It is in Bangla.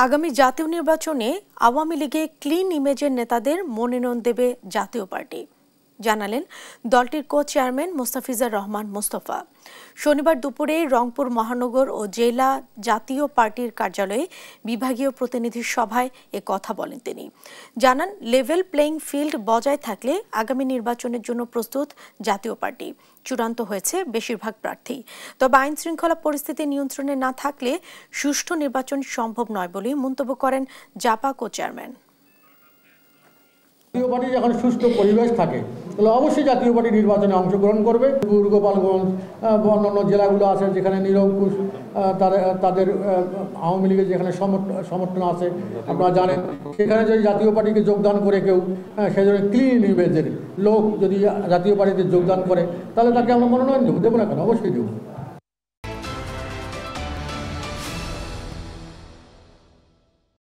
আগামী জাতীয় নির্বাচনে আওয়ামী লীগে ক্লিন ইমেজের নেতাদের মনোনয়ন দেবে জাতীয় পার্টি, জানালেন দলটির কো চেয়ারম্যান মোস্তাফিজুর রহমান মোস্তফা। শনিবার দুপুরে রংপুর মহানগর ও জেলা জাতীয় পার্টির কার্যালয়ে বিভাগীয় প্রতিনিধি সভায় এ কথা বলেন তিনি। জানান, লেভেল প্লেইং ফিল্ড বজায় থাকলে আগামী নির্বাচনের জন্য প্রস্তুত জাতীয় পার্টি। চূড়ান্ত হয়েছে বেশিরভাগ প্রার্থী, তবে আইন শৃঙ্খলা পরিস্থিতি নিয়ন্ত্রণে না থাকলে সুষ্ঠু নির্বাচন সম্ভব নয় বলে মন্তব্য করেন জাপা কো চেয়ারম্যান। জাতীয় পার্টি যখন সুষ্ঠু পরিবেশ থাকে তাহলে অবশ্যই জাতীয় পার্টি নির্বাচনে অংশগ্রহণ করবে। গোপালগঞ্জ অন্যান্য জেলাগুলো আছে যেখানে নিরঙ্কুশ তাদের আওয়ামী লীগের যেখানে সমর্থন আছে আপনারা জানেন, সেখানে যদি জাতীয় পার্টিকে যোগদান করে কেউ সেজন্য ক্লিন ইমেজের লোক যদি জাতীয় পার্টিতে যোগদান করে তাহলে তাকে আমরা মনোনয়ন দেবো না কেন? অবশ্যই দেবো।